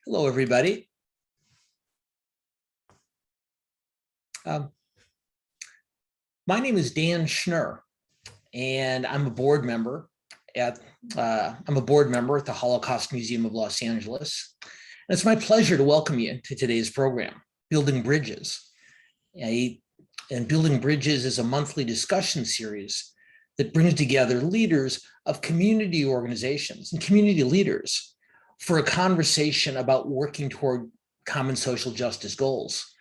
Hello, everybody. My name is Dan Schnurr, and I'm a board member at the Holocaust Museum of Los Angeles. And it's my pleasure to welcome you to today's program, Building Bridges. And Building Bridges is a monthly discussion series that brings together leaders of community organizations and community leaders for a conversation about working toward common social justice goals.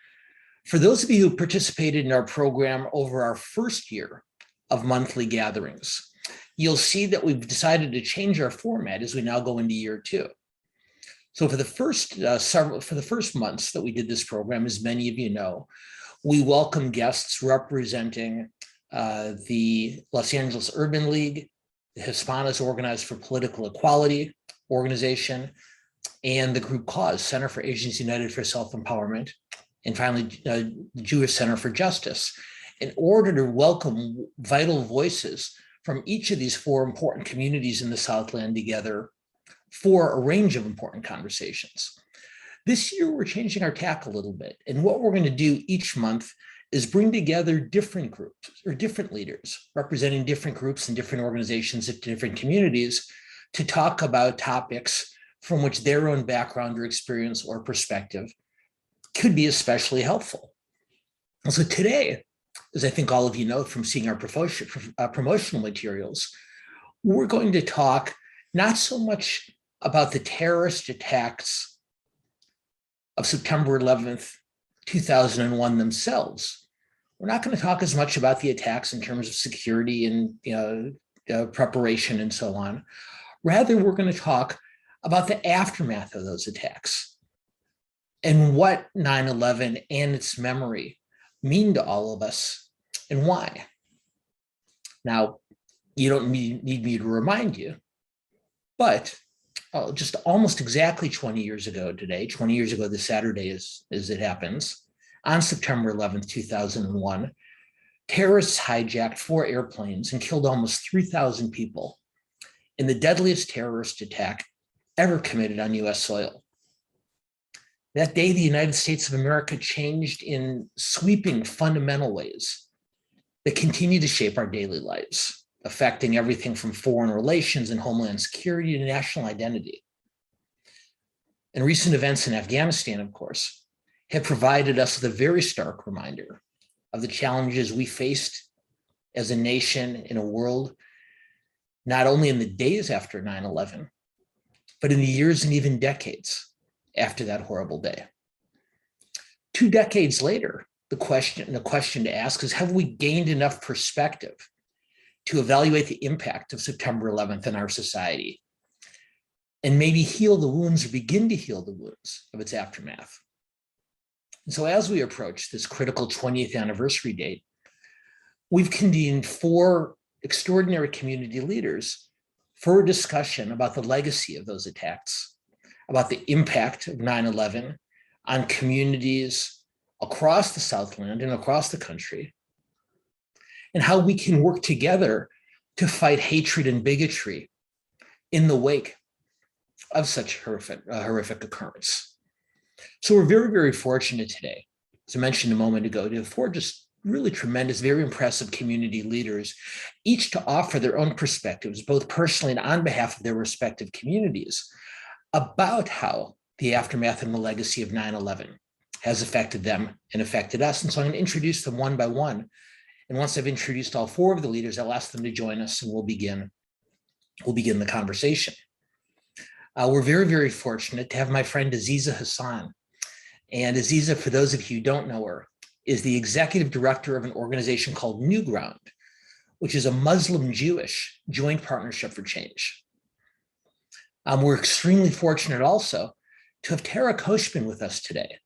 For those of you who participated in our program over our first year of monthly gatherings, you'll see that we've decided to change our format as we now go into year two. So for the first months that we did this program, as many of you know, we welcome guests representing the Los Angeles Urban League, the Hispanos Organized for Political Equality organization, and the group Cause, Center for Asians United for Self-Empowerment, and finally, the Jewish Center for Justice, in order to welcome vital voices from each of these four important communities in the Southland together for a range of important conversations. This year, we're changing our tack a little bit. And what we're going to do each month is bring together different groups or different leaders representing different groups and different organizations at different communities to talk about topics from which their own background or experience or perspective could be especially helpful. And so today, as I think all of you know from seeing our promotional materials, we're going to talk not so much about the terrorist attacks of September 11th, 2001 themselves. We're not going to talk as much about the attacks in terms of security and preparation and so on. Rather, we're going to talk about the aftermath of those attacks and what 9/11 and its memory mean to all of us and why. Now, you don't need me to remind you, but just almost exactly 20 years ago today, 20 years ago this Saturday as it happens, on September 11th, 2001, terrorists hijacked 4 airplanes and killed almost 3,000 people in the deadliest terrorist attack ever committed on US soil. That day, the United States of America changed in sweeping, fundamental ways that continue to shape our daily lives, affecting everything from foreign relations and homeland security to national identity. And recent events in Afghanistan, of course, have provided us with a very stark reminder of the challenges we faced as a nation in a world, not only in the days after 9/11, but in the years and even decades after that horrible day. 2 decades later, the question to ask is, have we gained enough perspective to evaluate the impact of September 11th in our society and maybe heal the wounds or begin to heal the wounds of its aftermath? And so as we approach this critical 20th anniversary date, we've convened 4 extraordinary community leaders for a discussion about the legacy of those attacks, about the impact of 9/11 on communities across the Southland and across the country, and how we can work together to fight hatred and bigotry in the wake of such a horrific occurrence. So we're very, very fortunate today, as I mentioned a moment ago, to have 4 just really tremendous, very impressive community leaders, each to offer their own perspectives, both personally and on behalf of their respective communities, about how the aftermath and the legacy of 9/11 has affected them and affected us. And so I'm going to introduce them one by one. And once I've introduced all 4 of the leaders, I'll ask them to join us and we'll begin the conversation. We're very, very fortunate to have my friend Aziza Hassan. And Aziza, for those of you who don't know her, is the executive director of an organization called New Ground, which is a Muslim-Jewish joint partnership for change. We're extremely fortunate also to have Tara Koshman with us today.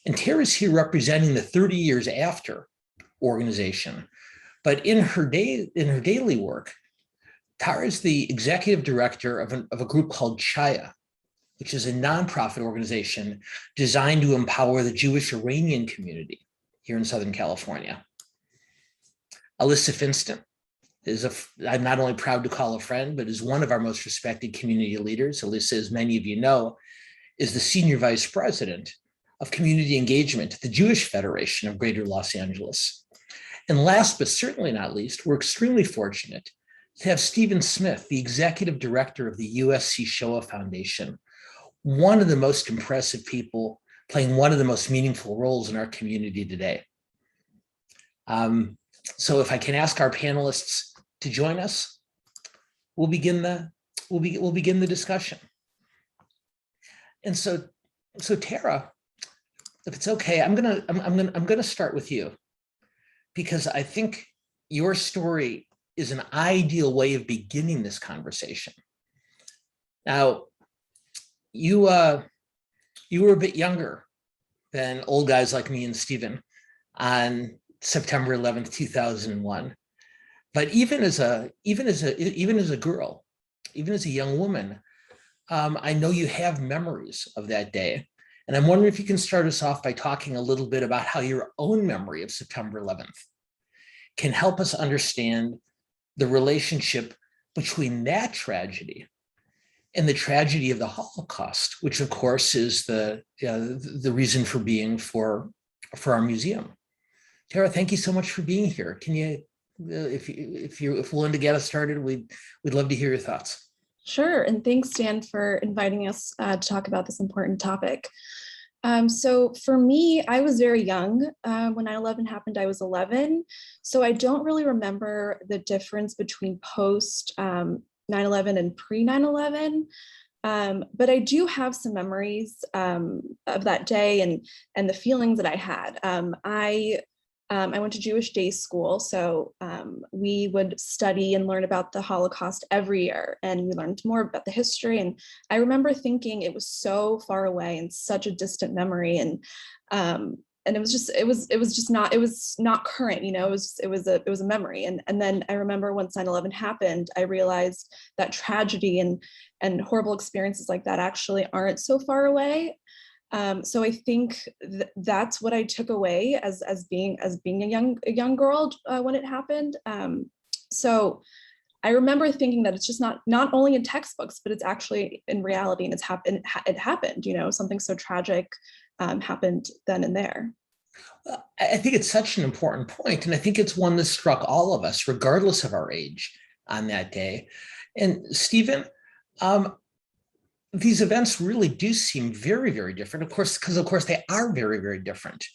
And Tara's here representing the 30 Years After organization. But in her daily work, Tara is the executive director of a group called Chaya, which is a nonprofit organization designed to empower the Jewish Iranian community here in Southern California. Alyssa Finston I'm not only proud to call a friend, but is one of our most respected community leaders. Alyssa, as many of you know, is the Senior Vice President of Community Engagement at the Jewish Federation of Greater Los Angeles. And last but certainly not least, we're extremely fortunate to have Stephen Smith, the Executive Director of the USC Shoah Foundation, one of the most impressive people playing one of the most meaningful roles in our community today. So if I can ask our panelists to join us, we'll begin the discussion. And so Tara, if it's okay, I'm gonna start with you, because I think your story is an ideal way of beginning this conversation. Now, you were a bit younger than old guys like me and Stephen on September 11th, 2001. But even as a girl, even as a young woman, I know you have memories of that day. And I'm wondering if you can start us off by talking a little bit about how your own memory of September 11th can help us understand the relationship between that tragedy and the tragedy of the Holocaust, which of course is the reason for being for our museum. Tara, thank you so much for being here. Can you, if you're willing to get us started, we'd love to hear your thoughts. Sure, and thanks, Dan, for inviting us to talk about this important topic. So for me, I was very young. When 9/11 happened, I was 11. So I don't really remember the difference between post 9/11 and pre 9/11. But I do have some memories of that day and the feelings that I had. I went to Jewish day school, so we would study and learn about the Holocaust every year, and we learned more about the history. And I remember thinking it was so far away and such a distant memory, and it was not current, you know. It was a memory. And then I remember once 9/11 happened, I realized that tragedy and horrible experiences like that actually aren't so far away. So I think that's what I took away as being a young girl when it happened. So I remember thinking that it's just not only in textbooks, but it's actually in reality, and it happened. You know, something so tragic happened then and there. Well, I think it's such an important point, and I think it's one that struck all of us, regardless of our age, on that day. And Stephen, these events really do seem very, very different, of course, because they are very, very different.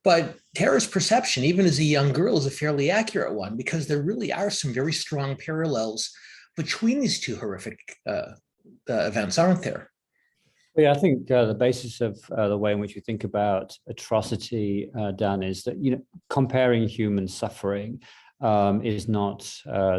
But Tara's perception, even as a young girl, is a fairly accurate one, because there really are some very strong parallels between these two horrific events, aren't there? Yeah, I think the basis of the way in which we think about atrocity, Dan, is that, you know, comparing human suffering is not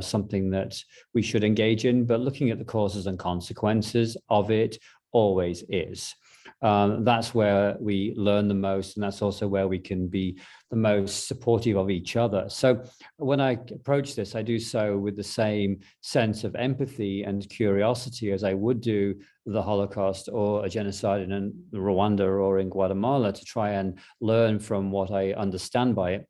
something that we should engage in, but looking at the causes and consequences of it always is. That's where we learn the most, and that's also where we can be the most supportive of each other. So when I approach this, I do so with the same sense of empathy and curiosity as I would do the Holocaust or a genocide in Rwanda or in Guatemala, to try and learn from what I understand by it.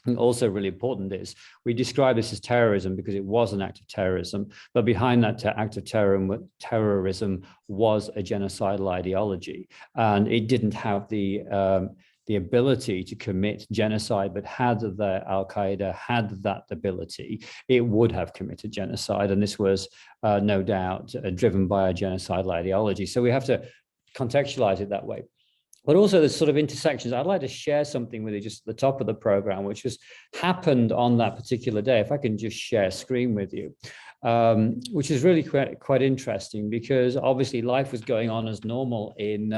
And also really important is we describe this as terrorism because it was an act of terrorism, but behind that act of terrorism was a genocidal ideology, and it didn't have the ability to commit genocide, but had the Al-Qaeda had that ability, it would have committed genocide, and this was no doubt driven by a genocidal ideology. So we have to contextualize it that way. But also there's sort of intersections. I'd like to share something with you just at the top of the program, which has happened on that particular day. If I can just share screen with you, which is really quite interesting, because obviously life was going on as normal in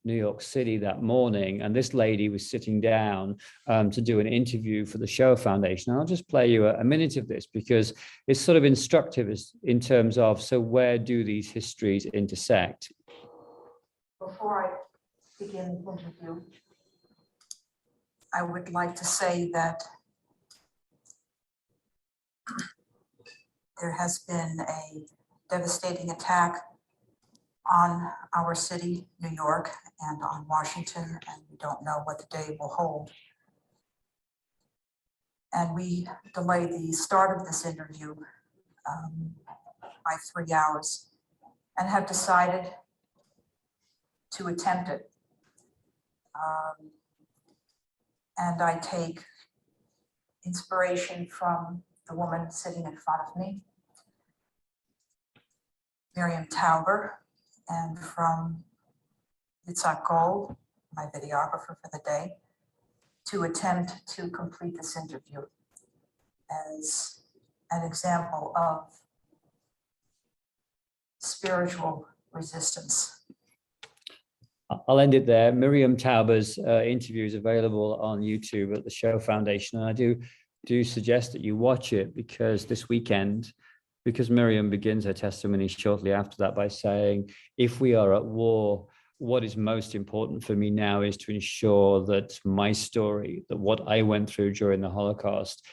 New York City that morning. And this lady was sitting down to do an interview for the Shoah Foundation. And I'll just play you a minute of this because it's sort of instructive in terms of, so where do these histories intersect? Before I begin the interview, I would like to say that there has been a devastating attack on our city, New York, and on Washington, and we don't know what the day will hold. And we delayed the start of this interview by 3 hours and have decided to attempt it. And I take inspiration from the woman sitting in front of me, Miriam Tauber, and from Yitzhak Gold, my videographer for the day, to attempt to complete this interview as an example of spiritual resistance. I'll end it there. Miriam Tauber's interview is available on YouTube at the Shoah Foundation, and I do suggest that you watch it, because this weekend, because Miriam begins her testimony shortly after that by saying, if we are at war, what is most important for me now is to ensure that my story, that what I went through during the Holocaust,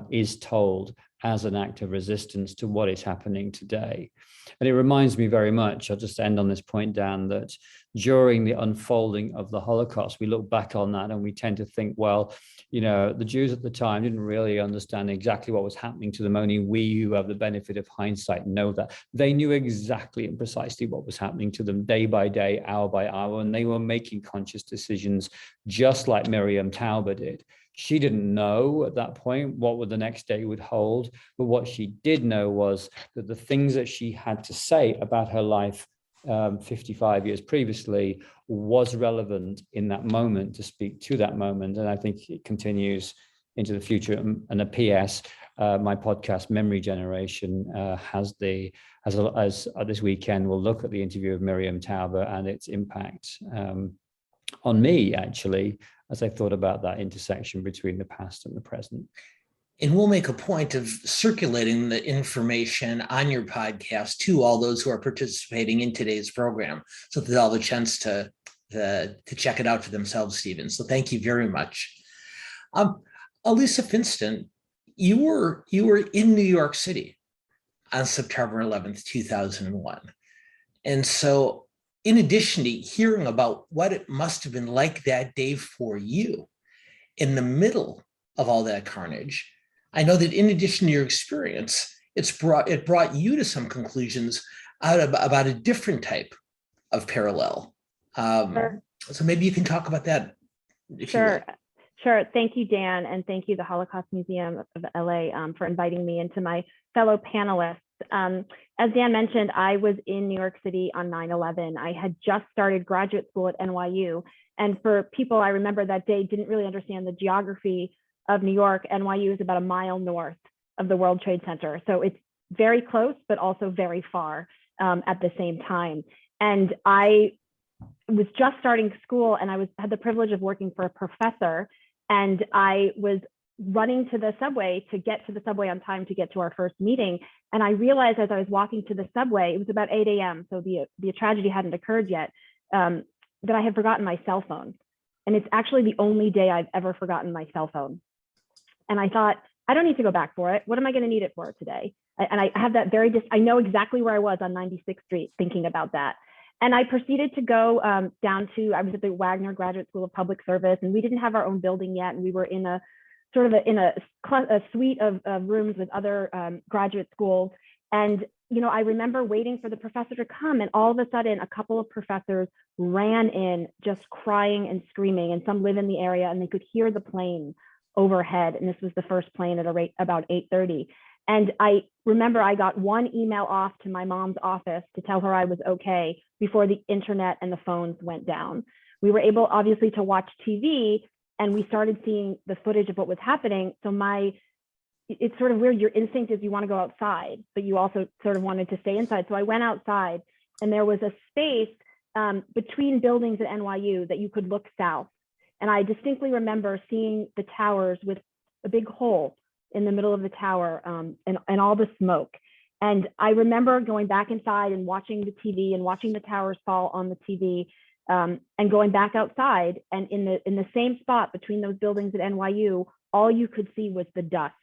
is told as an act of resistance to what is happening today. And it reminds me very much, I'll just end on this point, Dan, that during the unfolding of the Holocaust, we look back on that and we tend to think, well, you know, the Jews at the time didn't really understand exactly what was happening to them. Only we who have the benefit of hindsight know that. They knew exactly and precisely what was happening to them day by day, hour by hour, and they were making conscious decisions just like Miriam Tauber did. She didn't know at that point what the next day would hold, but what she did know was that the things that she had to say about her life 55 years previously was relevant in that moment, to speak to that moment. And I think it continues into the future. And a PS, my podcast, Memory Generation, has this weekend, we'll look at the interview of Miriam Tauber and its impact on me, actually, as I thought about that intersection between the past and the present. And we'll make a point of circulating the information on your podcast to all those who are participating in today's program, so that they'll have a chance to check it out for themselves, Stephen. So thank you very much. Elisa Finston, you were in New York City on September 11th, 2001. And so in addition to hearing about what it must have been like that day for you in the middle of all that carnage, I know that in addition to your experience, it brought you to some conclusions about a different type of parallel. Sure. So maybe you can talk about that. Sure. Thank you, Dan, and thank you, the Holocaust Museum of LA, for inviting me, and to my fellow panelists. As Dan mentioned, I was in New York City on 9/11. I had just started graduate school at NYU. And for people, I remember that day, didn't really understand the geography of New York. NYU is about a mile north of the World Trade Center. So it's very close, but also very far at the same time. And I was just starting school, and I had the privilege of working for a professor, and I was running to the subway to get to the subway on time to get to our first meeting. And I realized as I was walking to the subway, it was about 8 a.m. So the tragedy hadn't occurred yet, that I had forgotten my cell phone. And it's actually the only day I've ever forgotten my cell phone. And I thought, I don't need to go back for it. What am I going to need it for today? And I have that I know exactly where I was on 96th Street thinking about that. And I proceeded to go I was at the Wagner Graduate School of Public Service, and we didn't have our own building yet. And we were in a suite of rooms with other graduate schools. And, you know, I remember waiting for the professor to come, and all of a sudden a couple of professors ran in just crying and screaming, and some live in the area and they could hear the plane overhead. And this was the first plane at about 8:30. And I remember I got one email off to my mom's office to tell her I was okay before the internet and the phones went down. We were able, obviously, to watch TV, and we started seeing the footage of what was happening. So it's sort of weird. Your instinct is you want to go outside, but you also sort of wanted to stay inside. So I went outside, and there was a space between buildings at NYU that you could look south. And I distinctly remember seeing the towers with a big hole in the middle of the tower, and all the smoke. And I remember going back inside and watching the TV and watching the towers fall on the TV, and going back outside. And in the same spot between those buildings at NYU, all you could see was the dust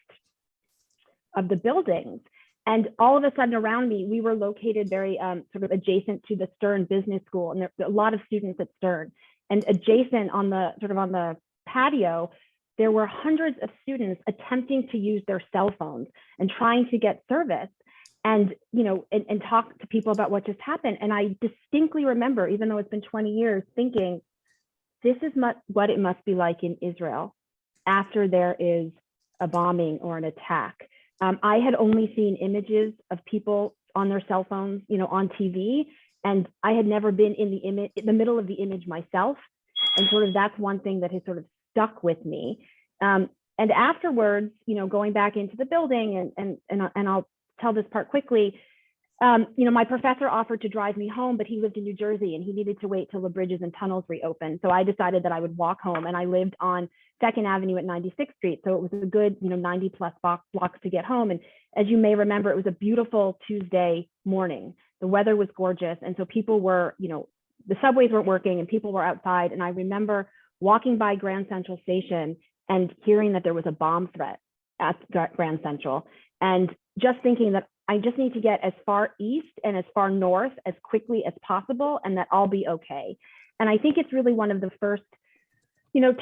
of the buildings. And all of a sudden around me, we were located very sort of adjacent to the Stern Business School, and there were a lot of students at Stern. And adjacent on the patio, there were hundreds of students attempting to use their cell phones and trying to get service. and, and talk to people about what just happened. And I distinctly remember, even though it's been 20 years, thinking, this is what it must be like in Israel after there is a bombing or an attack. I had only seen images of people on their cell phones, on TV, and I had never been in the middle of the image myself. And sort of that's one thing that has sort of stuck with me. And afterwards, going back into the building, and I'll tell this part quickly. My professor offered to drive me home, but he lived in New Jersey and he needed to wait till the bridges and tunnels reopened. So I decided that I would walk home, and I lived on 2nd Avenue at 96th Street. So it was a good, 90 plus blocks to get home. And as you may remember, it was a beautiful Tuesday morning. The weather was gorgeous. And so people were, the subways weren't working and people were outside. And I remember walking by Grand Central Station and hearing that there was a bomb threat at Grand Central, and just thinking that I just need to get as far east and as far north as quickly as possible, and that I'll be okay. And I think it's really one of the first,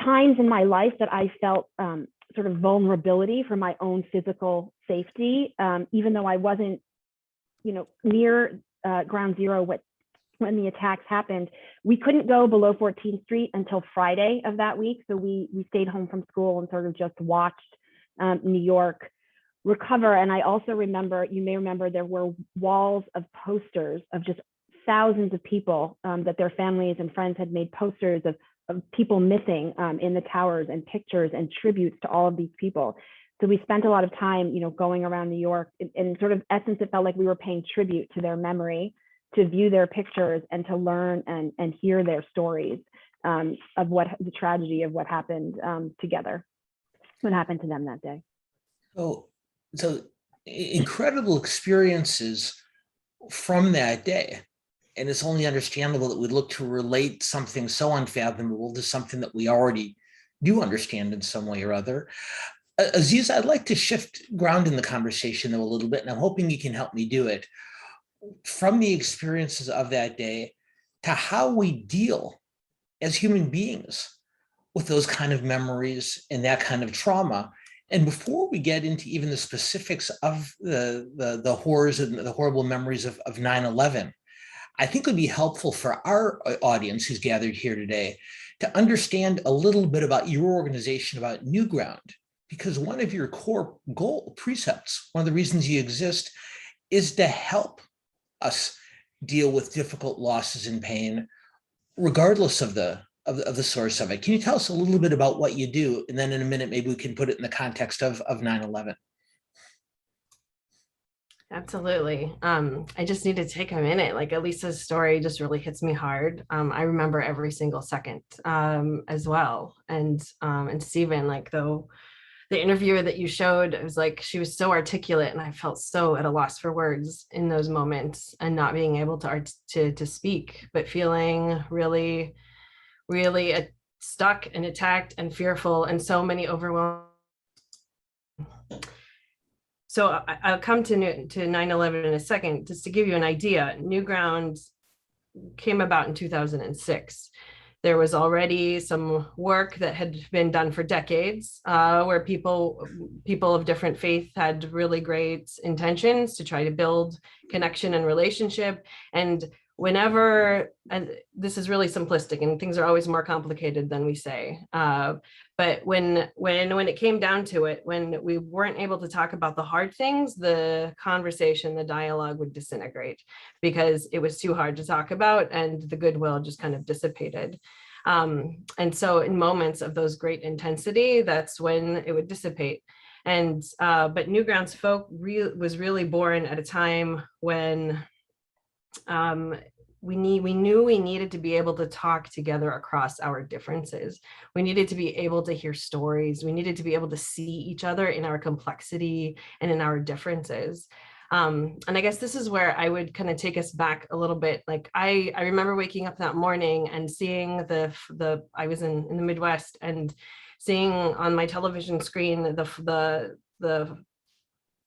times in my life that I felt sort of vulnerability for my own physical safety, even though I wasn't, near ground zero when the attacks happened. We couldn't go below 14th Street until Friday of that week. So we stayed home from school and sort of just watched New York recover. And I also remember, you may remember, there were walls of posters of just thousands of people that their families and friends had made posters of people missing in the towers, and pictures and tributes to all of these people. So we spent a lot of time, going around New York. In sort of essence, it felt like we were paying tribute to their memory, to view their pictures and to learn and hear their stories of what the tragedy of what happened together, what happened to them that day. So incredible experiences from that day. And it's only understandable that we look to relate something so unfathomable to something that we already do understand in some way or other. Aziz, I'd like to shift ground in the conversation though a little bit, and I'm hoping you can help me do it. From the experiences of that day to how we deal as human beings with those kind of memories and that kind of trauma. And before we get into even the specifics of the horrors and the horrible memories of 9/11, I think it would be helpful for our audience who's gathered here today to understand a little bit about your organization, about New Ground, because one of your core precepts, one of the reasons you exist, is to help us deal with difficult losses and pain, regardless of the source of it. Can you tell us a little bit about what you do? And then in a minute, maybe we can put it in the context of 9/11. Absolutely. I just need to take a minute. Like, Elisa's story just really hits me hard. I remember every single second as well. And Stephen, like, though the interviewer that you showed, it was like she was so articulate, and I felt so at a loss for words in those moments, and not being able to speak, but feeling really, really stuck and attacked and fearful, and so many overwhelmed. So I'll come to 9/11 in a second. Just to give you an idea, New Ground came about in 2006. There was already some work that had been done for decades, where people of different faith had really great intentions to try to build connection and relationship. And whenever, and this is really simplistic, and things are always more complicated than we say, but when it came down to it, when we weren't able to talk about the hard things, the conversation, the dialogue would disintegrate because it was too hard to talk about, and the goodwill just kind of dissipated. And so in moments of those great intensity, that's when it would dissipate. And but New Grounds was really born at a time when we knew we needed to be able to talk together across our differences. We needed to be able to hear stories. We needed to be able to see each other in our complexity and in our differences. And I guess this is where I would kind of take us back a little bit. Like I remember waking up that morning and seeing I was in the Midwest, and seeing on my television screen the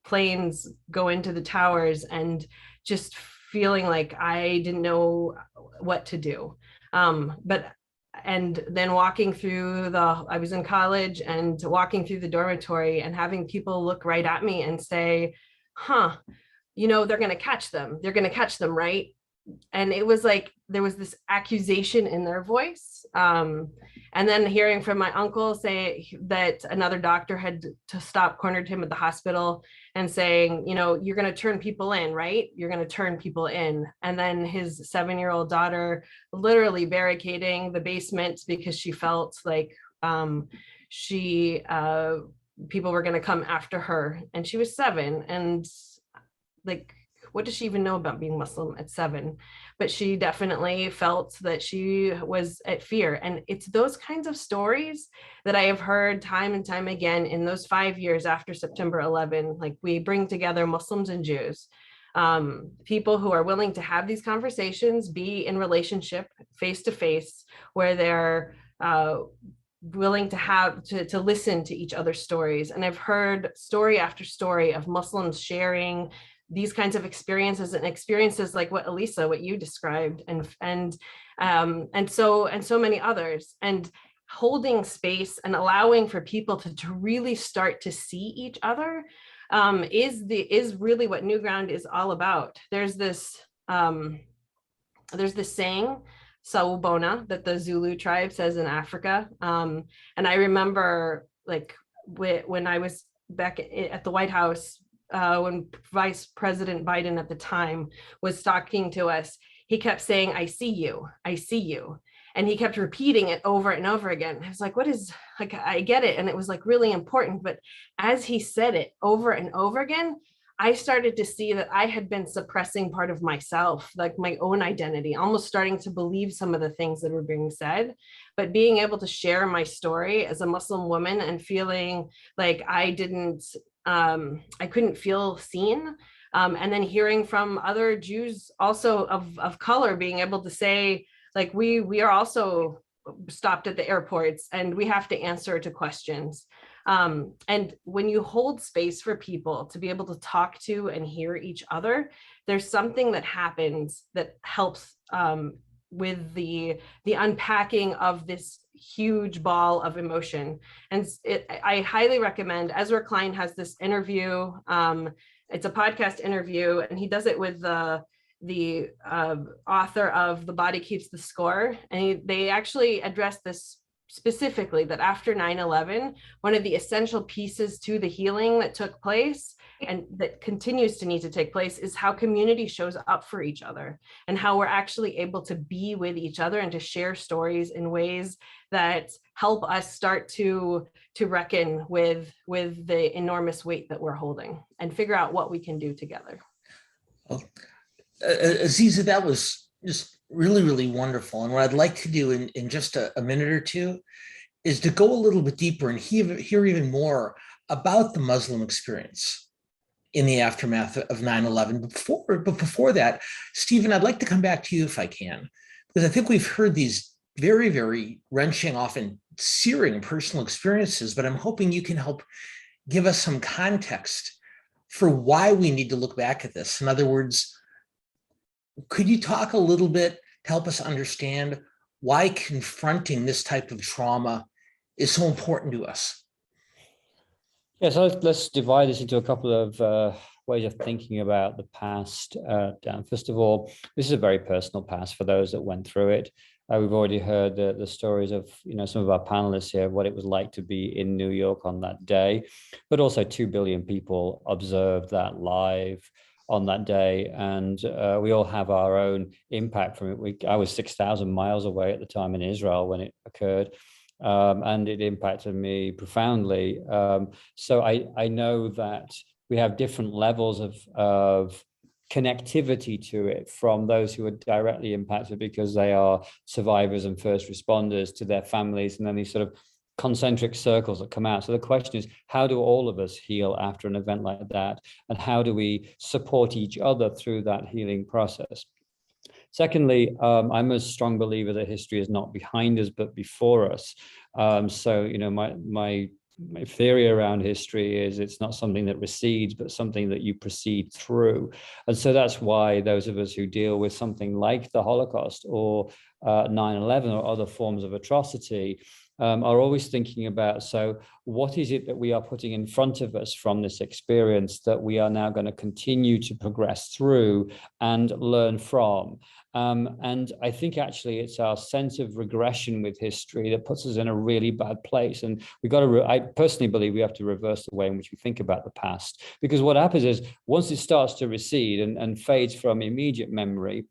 planes go into the towers, and just feeling like I didn't know what to do. And then walking through I was in college, and walking through the dormitory and having people look right at me and say, huh, they're going to catch them. They're going to catch them, right? And it was like there was this accusation in their voice. And then hearing from my uncle say that another doctor had to stop, cornered him at the hospital and saying, you're going to turn people in, right? You're going to turn people in. And then his 7-year-old daughter literally barricading the basement because she felt like people were going to come after her. And she was 7. And like, what does she even know about being Muslim at 7? But she definitely felt that she was at fear. And it's those kinds of stories that I have heard time and time again in those 5 years after September 11. Like, we bring together Muslims and Jews, people who are willing to have these conversations, be in relationship face to face, where they're willing to listen to each other's stories. And I've heard story after story of Muslims sharing these kinds of experiences, and experiences like what Elisa, what you described, and so many others, and holding space and allowing for people to really start to see each other is really what New Ground is all about. There's this saying, Sawubona, that the Zulu tribe says in Africa, and I remember like when I was back at the White House, when Vice President Biden at the time was talking to us, he kept saying, I see you, I see you. And he kept repeating it over and over again. I was like, what is, like, I get it. And it was like really important. But as he said it over and over again, I started to see that I had been suppressing part of myself, like my own identity, almost starting to believe some of the things that were being said. But being able to share my story as a Muslim woman and feeling like I couldn't feel seen. And then hearing from other Jews also of color, being able to say, like, we are also stopped at the airports and we have to answer to questions. And when you hold space for people to be able to talk to and hear each other, there's something that happens that helps with the unpacking of this huge ball of emotion. And I highly recommend, Ezra Klein has this interview. It's a podcast interview, and he does it with the author of The Body Keeps the Score. And they actually address this specifically, that after 9/11, one of the essential pieces to the healing that took place and that continues to need to take place is how community shows up for each other, and how we're actually able to be with each other and to share stories in ways that help us start to reckon with the enormous weight that we're holding and figure out what we can do together. Well, Aziza, that was just really, really wonderful. And what I'd like to do in just a minute or two is to go a little bit deeper and hear even more about the Muslim experience in the aftermath of 9/11. But before that, Stephen, I'd like to come back to you if I can, because I think we've heard these very, very wrenching, often searing personal experiences, but I'm hoping you can help give us some context for why we need to look back at this. In other words, could you talk a little bit to help us understand why confronting this type of trauma is so important to us? Yeah, so let's divide this into a couple of ways of thinking about the past, Dan. First of all, this is a very personal past for those that went through it. We've already heard the stories of some of our panelists here, what it was like to be in New York on that day, but also 2 billion people observed that live on that day, and we all have our own impact from it. I was 6,000 miles away at the time in Israel when it occurred, and it impacted me profoundly. So I know that we have different levels of connectivity to it, from those who are directly impacted because they are survivors and first responders, to their families, and then these sort of concentric circles that come out. So the question is, how do all of us heal after an event like that? And how do we support each other through that healing process? Secondly, I'm a strong believer that history is not behind us, but before us. So, my theory around history is it's not something that recedes, but something that you proceed through. And so that's why those of us who deal with something like the Holocaust or 9/11 or other forms of atrocity are always thinking about, so what is it that we are putting in front of us from this experience that we are now going to continue to progress through and learn from? And I think actually it's our sense of regression with history that puts us in a really bad place. And we got to, I personally believe we have to reverse the way in which we think about the past, because what happens is once it starts to recede and fades from immediate memory,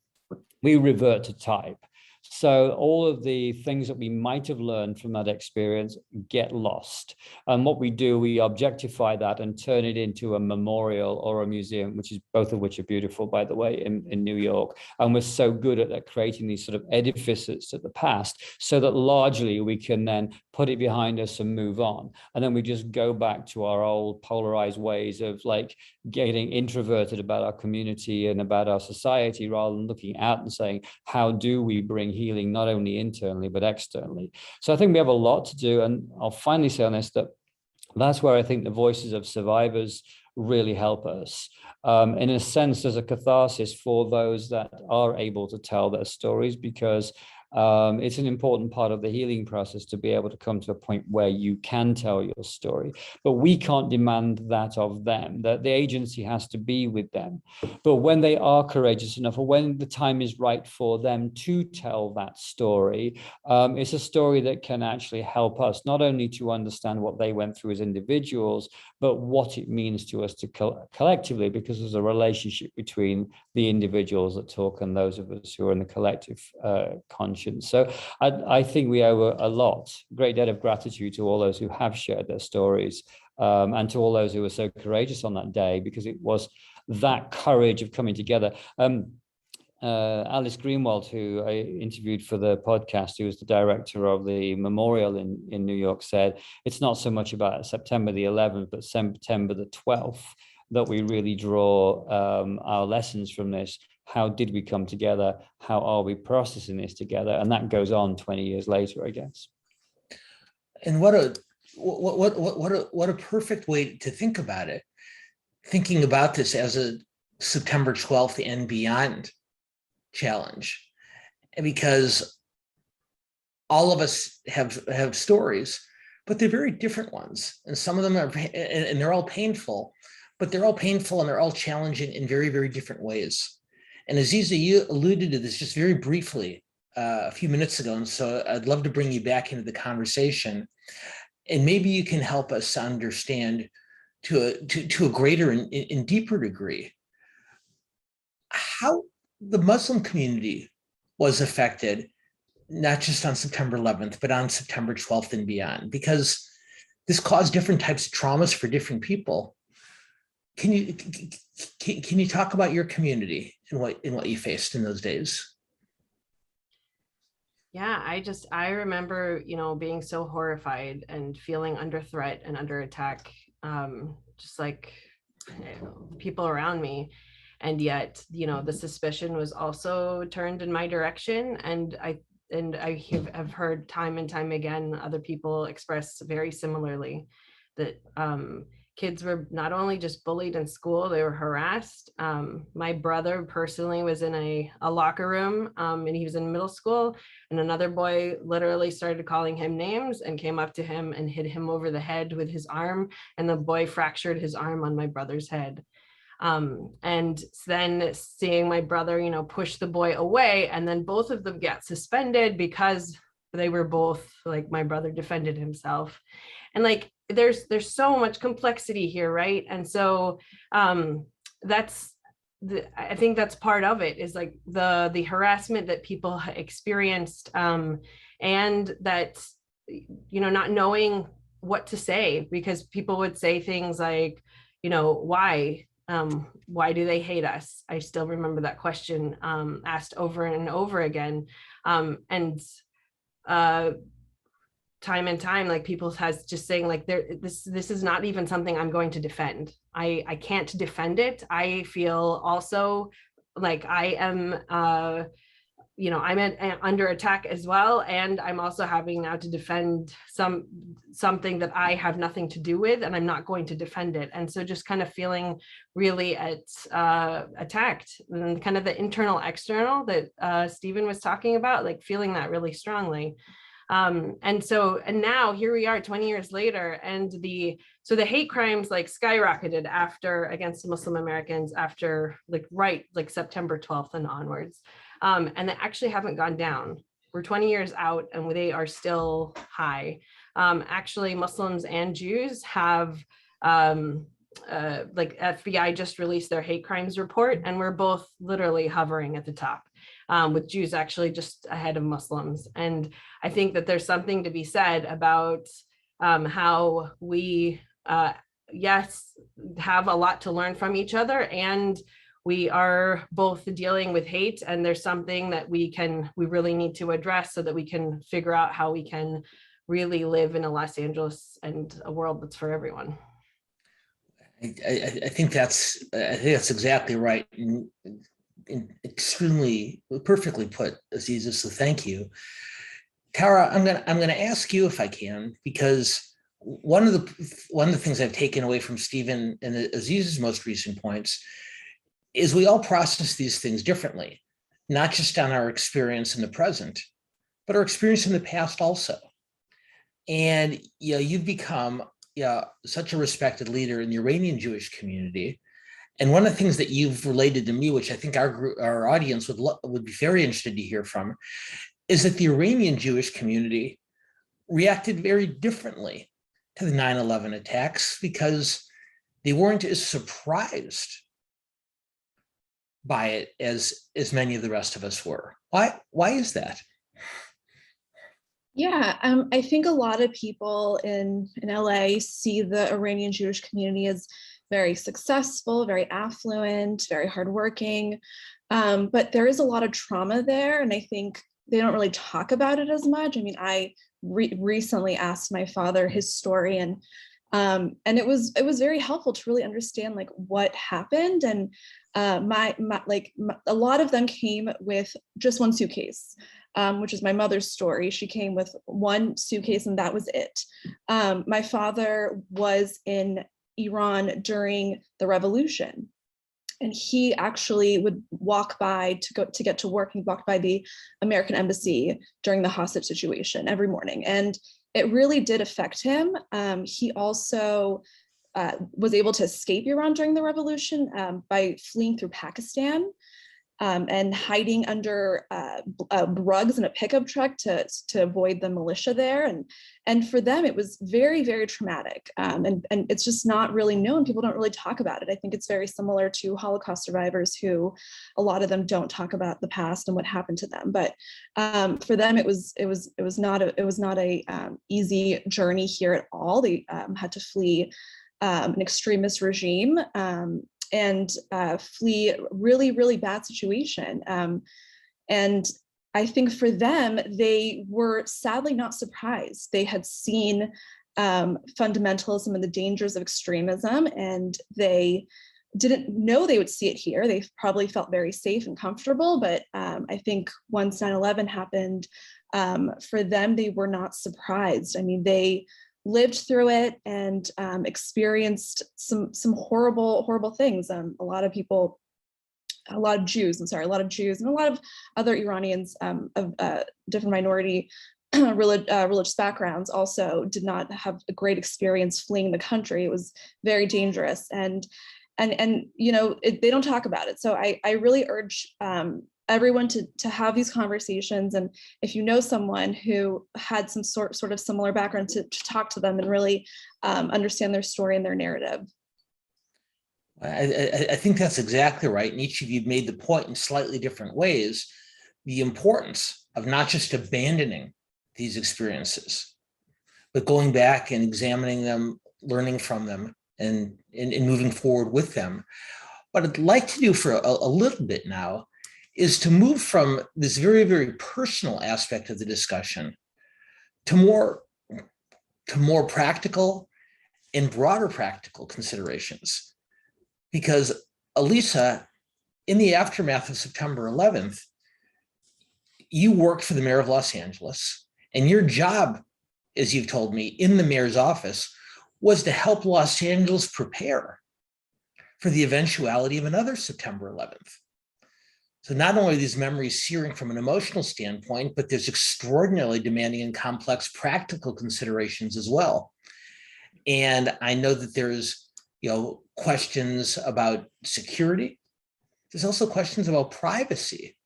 we revert to type. So all of the things that we might have learned from that experience get lost. And what we do, we objectify that and turn it into a memorial or a museum, which is both of which are beautiful, by the way, in New York. And we're so good at creating these sort of edifices of the past so that largely we can then put it behind us and move on. And then we just go back to our old polarized ways of like getting introverted about our community and about our society, rather than looking out and saying, how do we bring healing not only internally but externally? So I think we have a lot to do. And I'll finally say on this that that's where I think the voices of survivors really help us. In a sense, there's a catharsis for those that are able to tell their stories, because it's an important part of the healing process to be able to come to a point where you can tell your story. But we can't demand that of them, that the agency has to be with them. But when they are courageous enough, or when the time is right for them to tell that story, it's a story that can actually help us not only to understand what they went through as individuals, but what it means to us to collectively, because there's a relationship between the individuals that talk and those of us who are in the collective conscience. So I think we owe a great debt of gratitude to all those who have shared their stories, and to all those who were so courageous on that day, because it was that courage of coming together. Alice Greenwaldt, who I interviewed for the podcast, who was the director of the memorial in New York, said it's not so much about September the 11th, but September the 12th that we really draw our lessons from this. How did we come together? How are we processing this together? And that goes on 20 years later, I guess. And what a perfect way to think about it. Thinking about this as a September 12th and beyond challenge, because all of us have stories, but they're very different ones, and some of them are, and they're all painful, but they're all painful and they're all challenging in very, very different ways. And Aziza, you alluded to this just very briefly a few minutes ago, and so I'd love to bring you back into the conversation, and maybe you can help us understand to a greater and deeper degree how the Muslim community was affected, not just on September 11th, but on September 12th and beyond, because this caused different types of traumas for different people. Can you talk about your community and what you faced in those days? Yeah, I remember, being so horrified and feeling under threat and under attack, just like people around me. And yet, the suspicion was also turned in my direction. And I have heard time and time again, other people express very similarly that kids were not only just bullied in school, they were harassed. My brother personally was in a locker room, and he was in middle school, and another boy literally started calling him names and came up to him and hit him over the head with his arm, and the boy fractured his arm on my brother's head. And then seeing my brother, push the boy away, and then both of them get suspended because they were both, like, my brother defended himself. And like, there's so much complexity here, right? And so I think that's part of it, is like the harassment that people experienced, and that, not knowing what to say, because people would say things like, why do they hate us? I still remember that question asked over and over again. And time and time, like, people has just saying, like, this is not even something I'm going to defend. I can't defend it. I feel also like I am, I'm under attack as well. And I'm also having now to defend something that I have nothing to do with, and I'm not going to defend it. And so just kind of feeling really attacked, and kind of the internal external that Stephen was talking about, like feeling that really strongly. And now here we are 20 years later, and the hate crimes like skyrocketed against Muslim Americans after like September 12th and onwards. And they actually haven't gone down. We're 20 years out and they are still high. Actually, Muslims and Jews have, like FBI just released their hate crimes report, and we're both literally hovering at the top, with Jews actually just ahead of Muslims. And I think that there's something to be said about how we, yes, have a lot to learn from each other, and we are both dealing with hate, and there's something that we really need to address so that we can figure out how we can really live in a Los Angeles and a world that's for everyone. I think that's exactly right. And extremely perfectly put, Aziza. So thank you, Tara. I'm gonna ask you if I can, because one of the things I've taken away from Stephen and Aziza's most recent points is we all process these things differently, not just on our experience in the present, but our experience in the past also. And you've become such a respected leader in the Iranian Jewish community. And one of the things that you've related to me, which I think our audience would be very interested to hear from, is that the Iranian Jewish community reacted very differently to the 9/11 attacks because they weren't as surprised by it as many of the rest of us were. Why is that? Yeah, I think a lot of people in LA see the Iranian Jewish community as very successful, very affluent, very hardworking, but there is a lot of trauma there, and I think they don't really talk about it as much. I mean, I recently asked my father his story, and it was very helpful to really understand like what happened. And a lot of them came with just one suitcase, which is my mother's story. She came with one suitcase and that was it. My father was in Iran during the revolution, and he actually would walk by to get to work. He walked by the American embassy during the hostage situation every morning, and it really did affect him. He also was able to escape Iran during the revolution by fleeing through Pakistan and hiding under rugs in a pickup truck to avoid the militia there. And for them, it was very, very traumatic. And it's just not really known. People don't really talk about it. I think it's very similar to Holocaust survivors, who a lot of them don't talk about the past and what happened to them. But for them, it was not a easy journey here at all. They had to flee an extremist regime and flee really, really bad situation. And I think for them, they were sadly not surprised. They had seen fundamentalism and the dangers of extremism, and they didn't know they would see it here. They probably felt very safe and comfortable, but I think once 9/11 happened, for them, they were not surprised. I mean, they lived through it and experienced some horrible things. A lot of Jews and a lot of other Iranians of different minority religious backgrounds also did not have a great experience fleeing the country. It was very dangerous, and they don't talk about it. So I really urge everyone to have these conversations, and if you know someone who had some sort of similar background, to talk to them and really understand their story and their narrative. I think that's exactly right. And each of you made the point in slightly different ways, the importance of not just abandoning these experiences, but going back and examining them, learning from them, and moving forward with them. What I'd like to do for a little bit now is to move from this very, very personal aspect of the discussion to more practical and broader practical considerations. Because Elisa, in the aftermath of September 11th, you worked for the mayor of Los Angeles, and your job, as you've told me, in the mayor's office was to help Los Angeles prepare for the eventuality of another September 11th. So not only are these memories searing from an emotional standpoint, but there's extraordinarily demanding and complex practical considerations as well. And I know that there's, questions about security. There's also questions about privacy.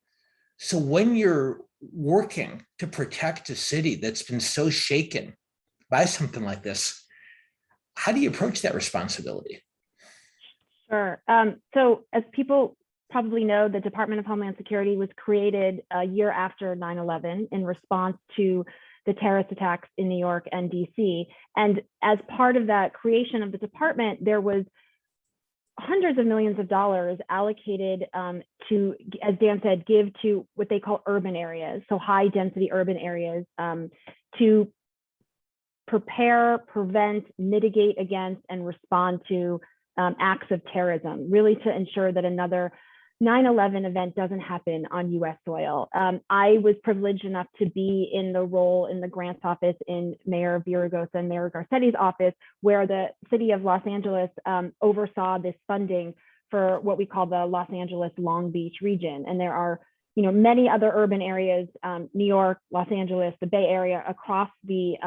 So when you're working to protect a city that's been so shaken by something like this, how do you approach that responsibility? Sure. So as people probably know, the Department of Homeland Security was created a year after 9/11 in response to the terrorist attacks in New York and DC. And as part of that creation of the department, there was hundreds of millions of dollars allocated to, as Dan said, give to what they call urban areas, so high density urban areas, to prepare, prevent, mitigate against, and respond to acts of terrorism, really to ensure that another 9/11 event doesn't happen on US soil. I was privileged enough to be in the role in the grants office in Mayor Villaraigosa and Mayor Garcetti's office, where the city of Los Angeles oversaw this funding for what we call the Los Angeles Long Beach region. And there are many other urban areas, New York, Los Angeles, the Bay Area, across the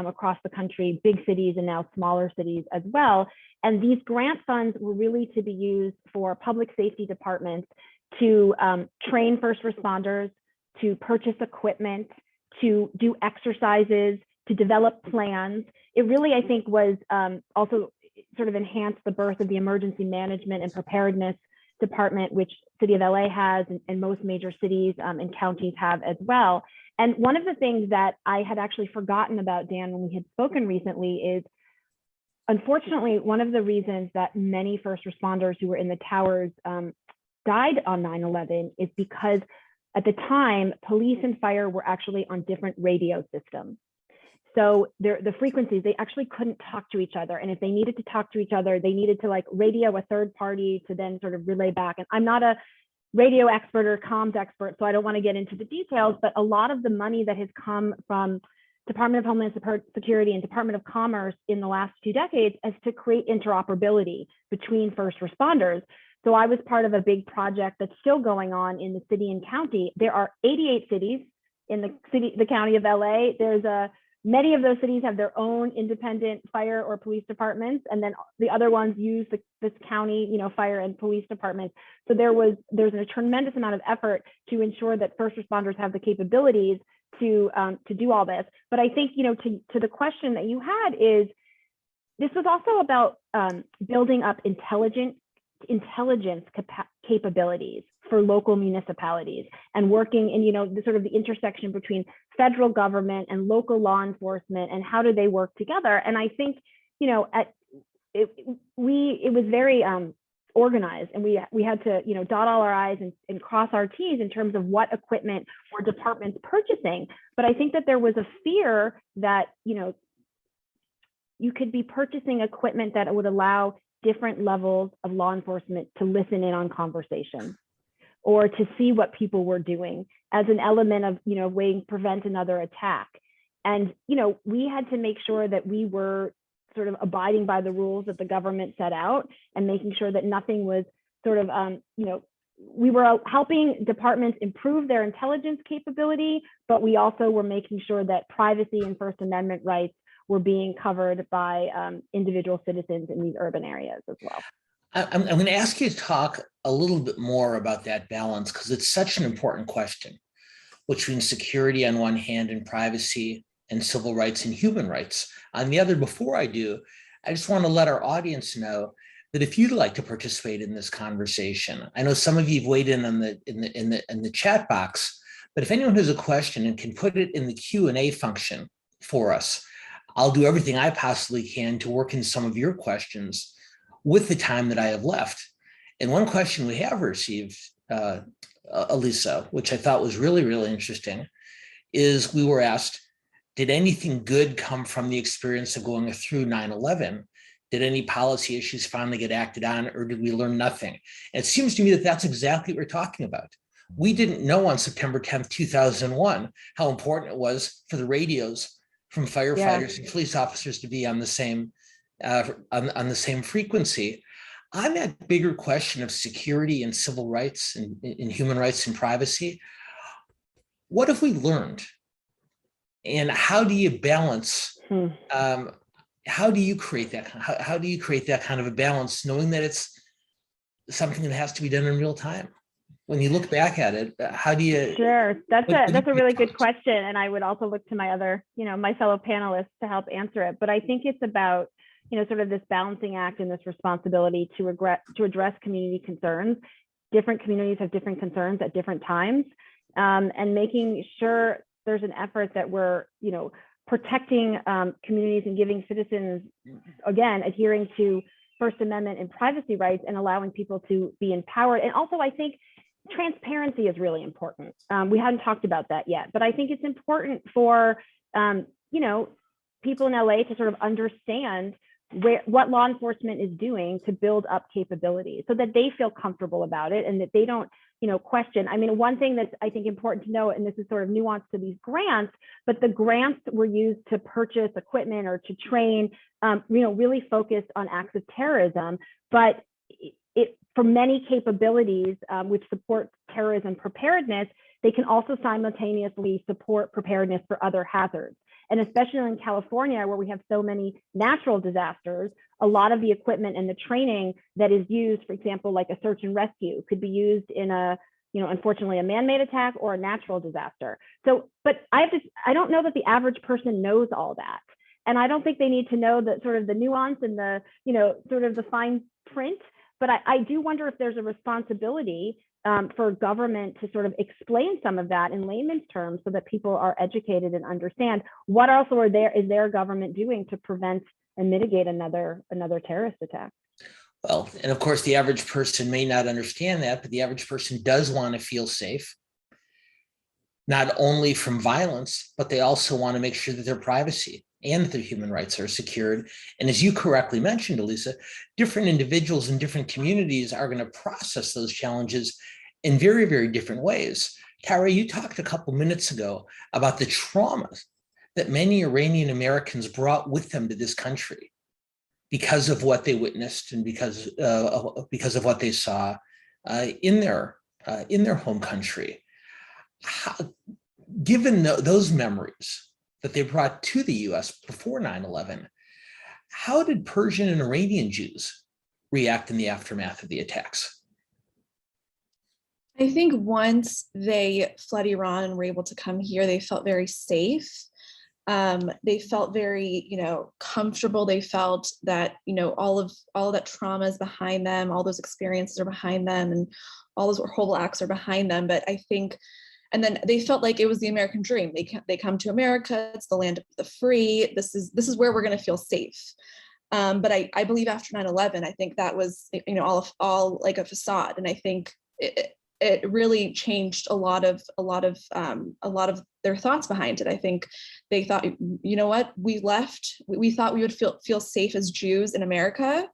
country, big cities and now smaller cities as well. And these grant funds were really to be used for public safety departments to train first responders, to purchase equipment, to do exercises, to develop plans. It really, I think, was also sort of enhanced the birth of the emergency management and preparedness department, which City of LA has, and most major cities and counties have as well. And one of the things that I had actually forgotten about, Dan, when we had spoken recently is, unfortunately, one of the reasons that many first responders who were in the towers died on 9/11 is because at the time, police and fire were actually on different radio systems. So the frequencies, they actually couldn't talk to each other. And if they needed to talk to each other, they needed to radio a third party to then sort of relay back. And I'm not a radio expert or comms expert, so I don't want to get into the details, but a lot of the money that has come from Department of Homeland Security and Department of Commerce in the last 2 decades is to create interoperability between first responders. So I was part of a big project that's still going on in the city and county. There are 88 cities in the county of LA. Many of those cities have their own independent fire or police departments, and then the other ones use this county, fire and police departments. So there's a tremendous amount of effort to ensure that first responders have the capabilities to do all this. But I think, to the question that you had, is this was also about building up intelligence capabilities for local municipalities, and working in the sort of the intersection between federal government and local law enforcement, and how do they work together. And I think it was very organized, and we had to dot all our I's and cross our T's in terms of what equipment were departments purchasing. But I think that there was a fear that you could be purchasing equipment that would allow different levels of law enforcement to listen in on conversations, or to see what people were doing as an element of, waiting to prevent another attack. And, we had to make sure that we were sort of abiding by the rules that the government set out, and making sure that nothing was sort of, we were helping departments improve their intelligence capability, but we also were making sure that privacy and First Amendment rights were being covered by individual citizens in these urban areas as well. I'm going to ask you to talk a little bit more about that balance, because it's such an important question between security on one hand and privacy and civil rights and human rights on the other. Before I do, I just want to let our audience know that if you'd like to participate in this conversation, I know some of you have weighed in on in the chat box, but if anyone has a question and can put it in the Q&A function for us, I'll do everything I possibly can to work in some of your questions with the time that I have left. And one question we have received, Elisa, which I thought was really, really interesting, is we were asked, did anything good come from the experience of going through 9/11? Did any policy issues finally get acted on, or did we learn nothing? And it seems to me that that's exactly what we're talking about. We didn't know on September 10th, 2001, how important it was for the radios from firefighters and police officers to be on the same frequency. on that bigger question of security and civil rights and human rights and privacy, what have we learned? And how do you balance, how do you create that? How do you create that kind of a balance, knowing that it's something that has to be done in real time? When you look back at it, how do you? Sure, that's a really good question. And I would also look to my other, my fellow panelists to help answer it. But I think it's about, sort of this balancing act and this responsibility to address community concerns. Different communities have different concerns at different times, and making sure there's an effort that we're, protecting communities and giving citizens, again, adhering to First Amendment and privacy rights and allowing people to be empowered. And also, I think transparency is really important. We hadn't talked about that yet, but I think it's important for, people in LA to sort of understand what law enforcement is doing to build up capabilities so that they feel comfortable about it and that they don't, question. I mean, one thing that's I think important to know, and this is sort of nuanced to these grants, but the grants were used to purchase equipment or to train, really focused on acts of terrorism, but for many capabilities which support terrorism preparedness, they can also simultaneously support preparedness for other hazards. And especially in California, where we have so many natural disasters, a lot of the equipment and the training that is used, for example, like a search and rescue, could be used in a, unfortunately, a man-made attack or a natural disaster. So, but I don't know that the average person knows all that. And I don't think they need to know the sort of the nuance and the, sort of the fine print. But I do wonder if there's a responsibility for government to sort of explain some of that in layman's terms so that people are educated and understand what also is their government doing to prevent and mitigate another terrorist attack. Well, and of course, the average person may not understand that, but the average person does want to feel safe, not only from violence, but they also want to make sure that their privacy and that their human rights are secured. And as you correctly mentioned, Elisa, different individuals in different communities are going to process those challenges in very, very different ways. Tara, you talked a couple minutes ago about the trauma that many Iranian Americans brought with them to this country because of what they witnessed and because of what they saw in their home country. Given those memories that they brought to the US before 9/11, how did Persian and Iranian Jews react in the aftermath of the attacks? I think once they fled Iran and were able to come here, they felt very safe. They felt very, comfortable. They felt that, all of that trauma is behind them, all those experiences are behind them, and all those horrible acts are behind them. But I think, and then they felt like it was the American dream. They come to America, it's the land of the free. This is where we're going to feel safe. But I believe after 9/11, I think that was, all like a facade. And I think it really changed a lot of their thoughts behind it. I think they thought, what, we left, we thought we would feel safe as Jews in America.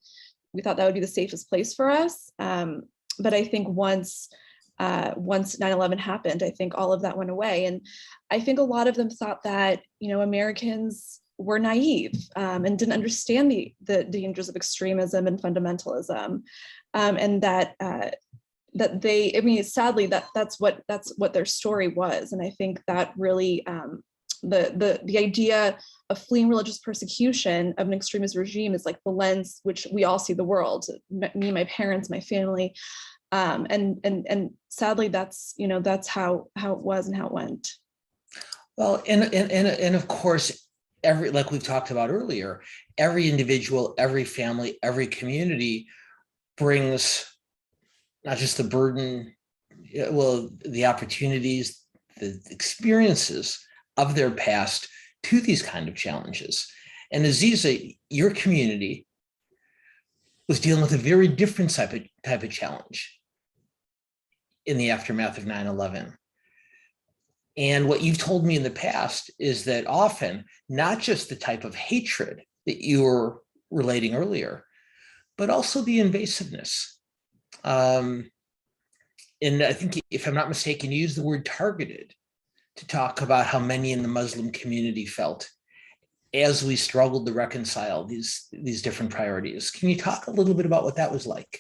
We thought that would be the safest place for us. But I think once 9/11 happened, I think all of that went away. And I think a lot of them thought that, Americans were naive and didn't understand the dangers of extremism and fundamentalism. And that they, sadly, that's what their story was. And I think that really, the idea of fleeing religious persecution of an extremist regime is like the lens which we all see the world, me, my parents, my family. And sadly, that's how it was and how it went. Well, and of course, like we've talked about earlier, every individual, every family, every community brings not just the burden, the opportunities, the experiences of their past to these kind of challenges. And Aziza, your community was dealing with a very different type of challenge in the aftermath of 9/11. And what you've told me in the past is that often, not just the type of hatred that you were relating earlier, but also the invasiveness. And I think, if I'm not mistaken, you used the word targeted to talk about how many in the Muslim community felt. as we struggled to reconcile these different priorities. Can you talk a little bit about what that was like?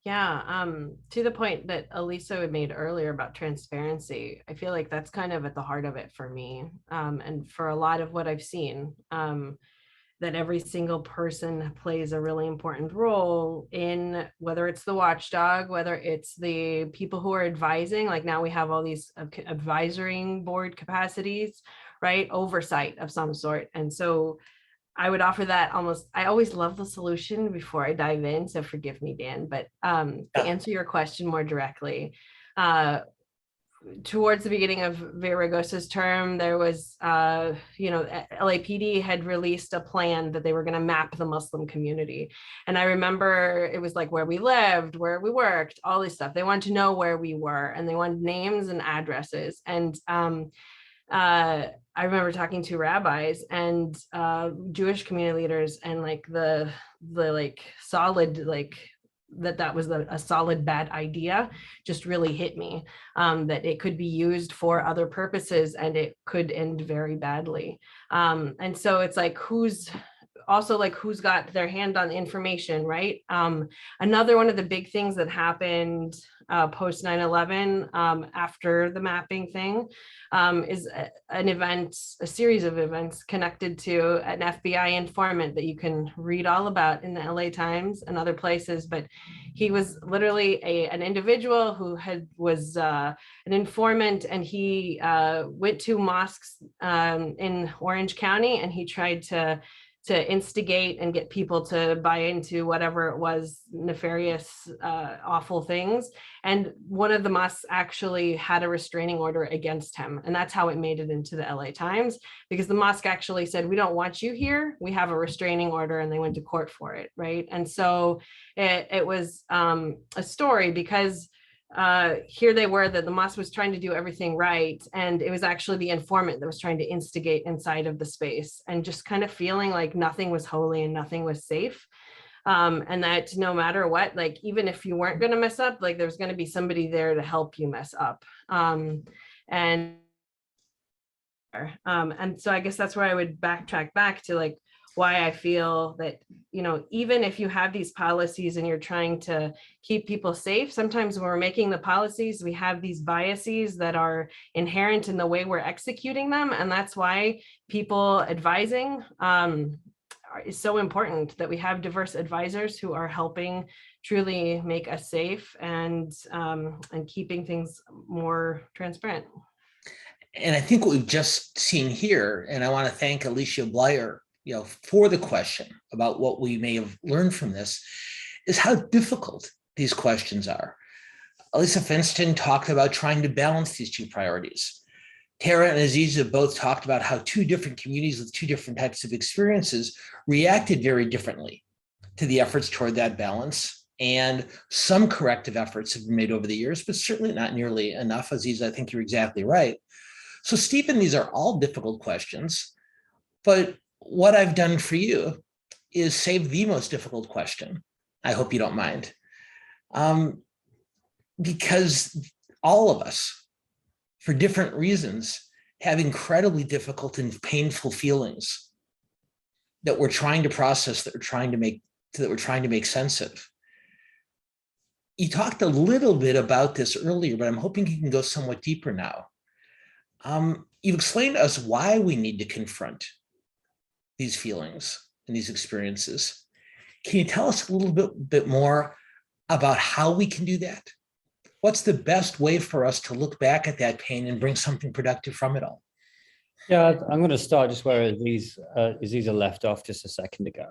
Yeah, to the point that Elisa had made earlier about transparency, I feel like that's kind of at the heart of it for me, and for a lot of what I've seen, that every single person plays a really important role in, whether it's the watchdog, whether it's the people who are advising, like now we have all these advisory board capacities, right? Oversight of some sort. And so I would offer that almost, I always love the solution before I dive in, so forgive me, Dan, but to answer your question more directly, towards the beginning of Villaraigosa's term, there was, LAPD had released a plan that they were going to map the Muslim community. And I remember it was like where we lived, where we worked, all this stuff. They wanted to know where we were, and they wanted names and addresses. And I remember talking to rabbis and Jewish community leaders, and like the solid, that was a solid bad idea just really hit me, that it could be used for other purposes and it could end very badly. And so it's like, who's got their hand on information, right? Another one of the big things that happened post 9/11, after the mapping thing, is a series of events connected to an FBI informant that you can read all about in the LA Times and other places. But he was literally an individual who was an informant, and he went to mosques in Orange County, and he tried to instigate and get people to buy into whatever it was, nefarious, awful things. And one of the mosques actually had a restraining order against him. And that's how it made it into the LA Times, because the mosque actually said, we don't want you here. We have a restraining order, and they went to court for it, right? And so it was a story, because here they were, that the mosque was trying to do everything right, and it was actually the informant that was trying to instigate inside of the space, and just kind of feeling like nothing was holy and nothing was safe, and that no matter what, like even if you weren't going to mess up, like there's going to be somebody there to help you mess up. And so I guess that's where I would backtrack back to, like, why I feel that, even if you have these policies and you're trying to keep people safe, sometimes when we're making the policies, we have these biases that are inherent in the way we're executing them. And that's why people advising is so important, that we have diverse advisors who are helping truly make us safe and keeping things more transparent. And I think what we've just seen here, and I want to thank Alicia Blyer, for the question about what we may have learned from this, is how difficult these questions are. Elisa Fenston talked about trying to balance these two priorities. Tara and Aziza both talked about how two different communities with two different types of experiences reacted very differently to the efforts toward that balance. And some corrective efforts have been made over the years, but certainly not nearly enough. Aziza, I think you're exactly right. So Stephen, these are all difficult questions, but what I've done for you is save the most difficult question. I hope you don't mind. Because all of us, for different reasons, have incredibly difficult and painful feelings that we're trying to process, that we're trying to make sense of. You talked a little bit about this earlier, but I'm hoping you can go somewhat deeper now. You've explained to us why we need to confront these feelings and these experiences. Can you tell us a little bit more about how we can do that? What's the best way for us to look back at that pain and bring something productive from it all? Yeah, I'm going to start just where Aziza left off just a second ago,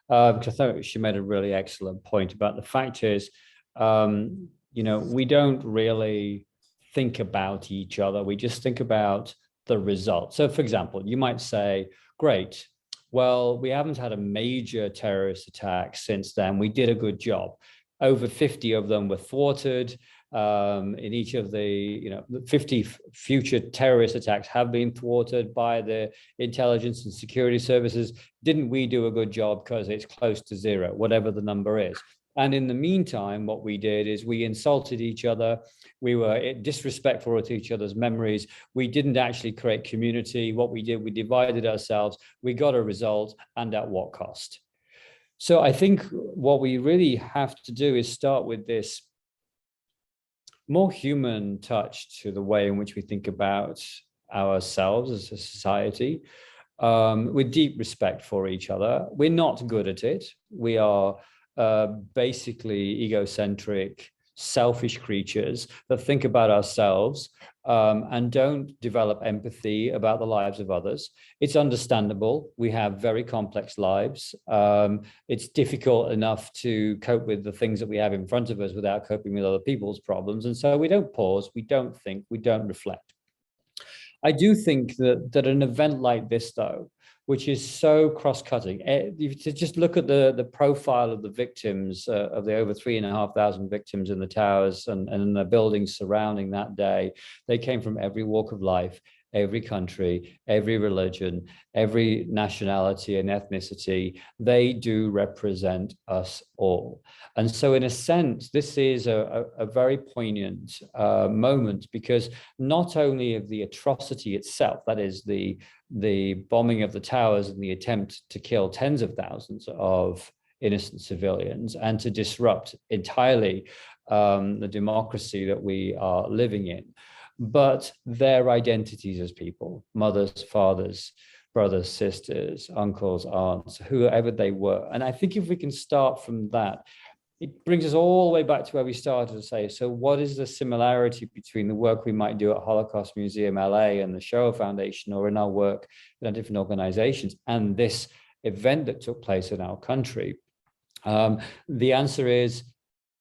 because I thought she made a really excellent point about the fact is, we don't really think about each other. We just think about the result. So, for example, you might say, great, well, we haven't had a major terrorist attack since then. We did a good job. Over 50 of them were thwarted. In each of the 50 future terrorist attacks have been thwarted by the intelligence and security services. Didn't we do a good job because it's close to zero, whatever the number is? And in the meantime, what we did is we insulted each other. We were disrespectful to each other's memories. We didn't actually create community. What we did, we divided ourselves. We got a result, and at what cost? So I think what we really have to do is start with this more human touch to the way in which we think about ourselves as a society, with deep respect for each other. We're not good at it. We are basically egocentric, selfish creatures that think about ourselves and don't develop empathy about the lives of others. It's understandable. We have very complex lives. It's difficult enough to cope with the things that we have in front of us without coping with other people's problems. And so we don't pause, we don't think, we don't reflect. I do think that an event like this, though, which is so cross-cutting, to just look at the profile of the victims, of the over 3,500 victims in the towers and the buildings surrounding that day, they came from every walk of life, every country, every religion, every nationality and ethnicity. They do represent us all. And so in a sense, this is a very poignant moment, because not only of the atrocity itself, that is the bombing of the towers and the attempt to kill tens of thousands of innocent civilians and to disrupt entirely the democracy that we are living in, but their identities as people, mothers, fathers, brothers, sisters, uncles, aunts, whoever they were. And I think if we can start from that, it brings us all the way back to where we started to say, so what is the similarity between the work we might do at Holocaust Museum LA and the Shoah Foundation, or in our work in our different organizations, and this event that took place in our country? The answer is,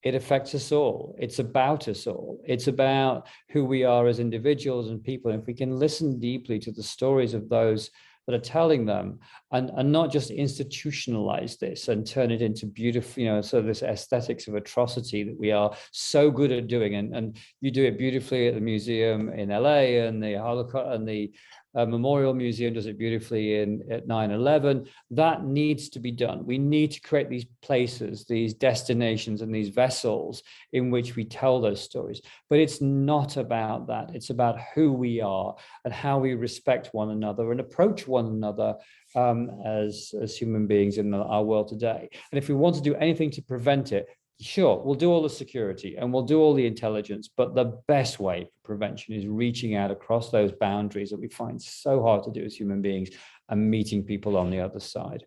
it affects us all. It's about us all. It's about who we are as individuals and people. And if we can listen deeply to the stories of those that are telling them, and not just institutionalize this and turn it into beautiful, sort of this aesthetics of atrocity that we are so good at doing. And you do it beautifully at the museum in LA, and the Holocaust and the Memorial Museum does it beautifully at 9/11. That needs to be done. We need to create these places, these destinations, and these vessels in which we tell those stories. But it's not about that. It's about who we are and how we respect one another and approach one another as human beings in our world today. And if we want to do anything to prevent it, sure, we'll do all the security and we'll do all the intelligence, but the best way for prevention is reaching out across those boundaries that we find so hard to do as human beings and meeting people on the other side.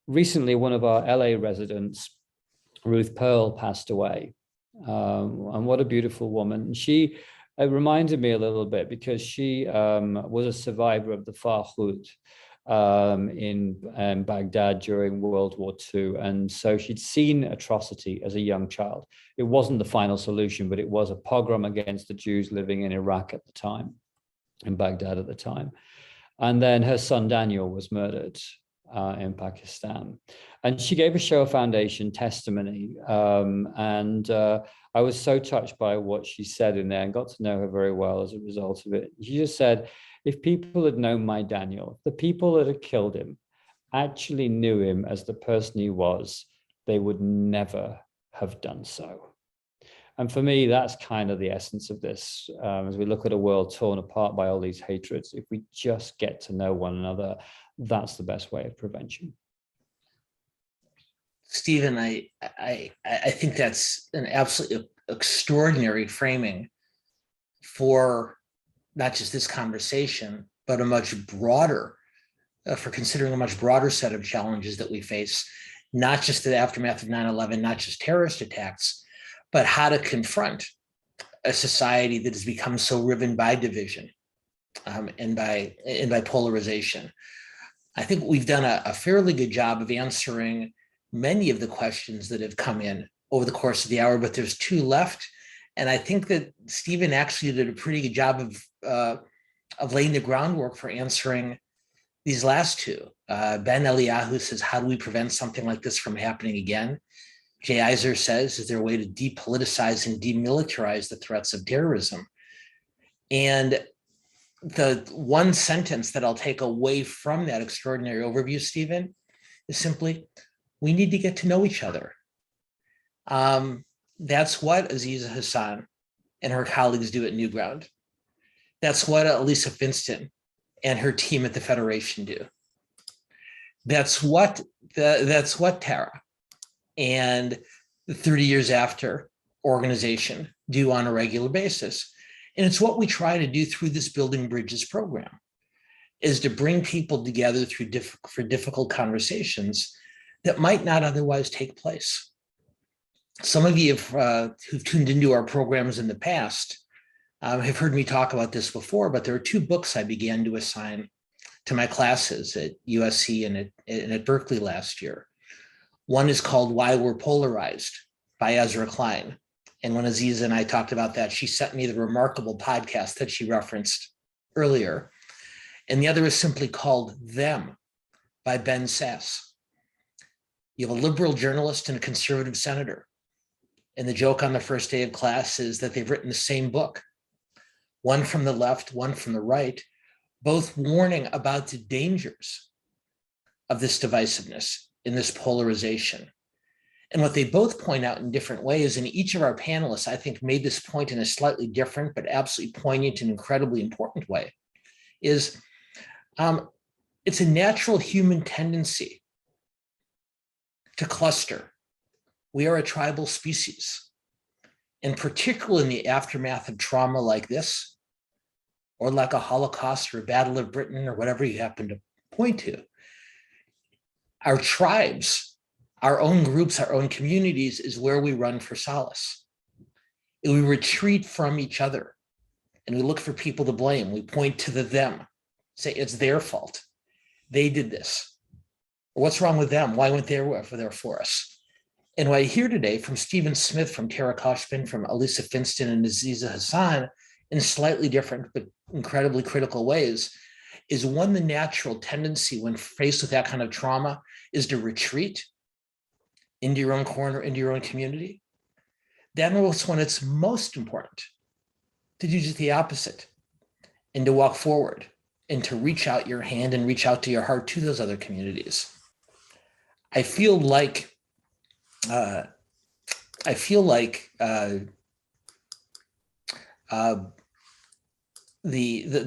Recently, one of our LA residents, Ruth Pearl, passed away. And what a beautiful woman. She reminded me a little bit, because she was a survivor of the Farhud in Baghdad during World War II. And so she'd seen atrocity as a young child. It wasn't the final solution, but it was a pogrom against the Jews living in Iraq at the time, in Baghdad at the time. And then her son Daniel was murdered in Pakistan. And she gave a Shoah Foundation testimony. I was so touched by what she said in there and got to know her very well as a result of it. She just said, if people had known my Daniel, the people that had killed him actually knew him as the person he was, they would never have done so. And for me, that's kind of the essence of this. As we look at a world torn apart by all these hatreds, if we just get to know one another, that's the best way of prevention. Stephen, I think that's an absolutely extraordinary framing for not just this conversation, but a much broader, for considering a much broader set of challenges that we face, not just the aftermath of 9/11, not just terrorist attacks, but how to confront a society that has become so riven by division and by polarization. I think we've done a fairly good job of answering many of the questions that have come in over the course of the hour, but there's two left. And I think that Stephen actually did a pretty good job of laying the groundwork for answering these last two. Ben Eliyahu says, how do we prevent something like this from happening again? Jay Iser says, is there a way to depoliticize and demilitarize the threats of terrorism? And the one sentence that I'll take away from that extraordinary overview, Stephen, is simply, we need to get to know each other. That's what Aziza Hassan and her colleagues do at Newground. That's what Elisa Finston and her team at the Federation do. That's what Tara and the 30 Years After organization do on a regular basis. And it's what we try to do through this Building Bridges program, is to bring people together for difficult conversations that might not otherwise take place. Some of you who've tuned into our programs in the past have heard me talk about this before, but there are two books I began to assign to my classes at USC and at Berkeley last year. One is called Why We're Polarized by Ezra Klein. And when Aziza and I talked about that, she sent me the remarkable podcast that she referenced earlier. And the other is simply called Them by Ben Sass. You have a liberal journalist and a conservative senator. And the joke on the first day of class is that they've written the same book, one from the left, one from the right, both warning about the dangers of this divisiveness, in this polarization. And what they both point out in different ways, and each of our panelists, I think, made this point in a slightly different but absolutely poignant and incredibly important way, is it's a natural human tendency to cluster. We are a tribal species. And particularly in the aftermath of trauma like this, or like a Holocaust or a Battle of Britain or whatever you happen to point to, our tribes, our own groups, our own communities is where we run for solace. And we retreat from each other and we look for people to blame. We point to them, say it's their fault. They did this. Or what's wrong with them? Why weren't they there for us? And what I hear today from Stephen Smith, from Tara Koshman, from Elisa Finston and Aziza Hassan, in slightly different but incredibly critical ways, is one, the natural tendency when faced with that kind of trauma is to retreat into your own corner, into your own community. Then was when it's most important to do just the opposite and to walk forward and to reach out your hand and reach out to your heart to those other communities. I feel like the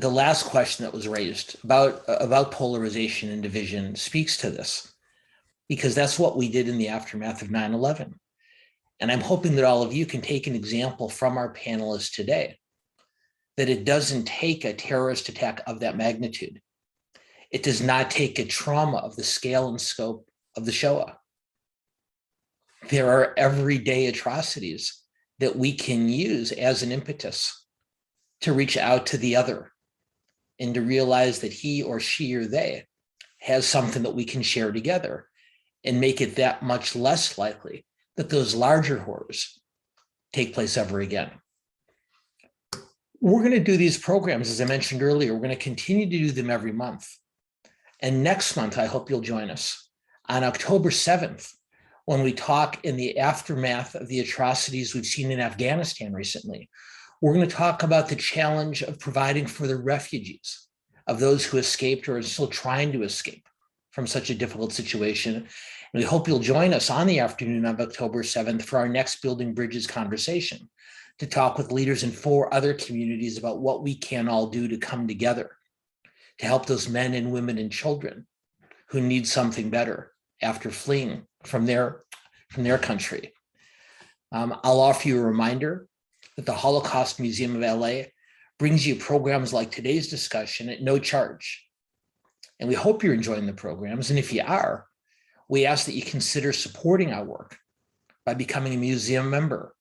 last question that was raised about polarization and division speaks to this, because that's what we did in the aftermath of 9/11. And I'm hoping that all of you can take an example from our panelists today, that it doesn't take a terrorist attack of that magnitude. It does not take a trauma of the scale and scope of the Shoah. There are everyday atrocities that we can use as an impetus to reach out to the other and to realize that he or she or they has something that we can share together and make it that much less likely that those larger horrors take place ever again. We're going to do these programs, as I mentioned earlier, we're going to continue to do them every month. And next month, I hope you'll join us on October 7th, when we talk in the aftermath of the atrocities we've seen in Afghanistan recently. We're going to talk about the challenge of providing for the refugees, of those who escaped or are still trying to escape from such a difficult situation. And we hope you'll join us on the afternoon of October 7th for our next Building Bridges conversation, to talk with leaders in 4 other communities about what we can all do to come together to help those men and women and children who need something better after fleeing from their country. I'll offer you a reminder that the Holocaust Museum of LA brings you programs like today's discussion at no charge. And we hope you're enjoying the programs. And if you are, we ask that you consider supporting our work by becoming a museum member.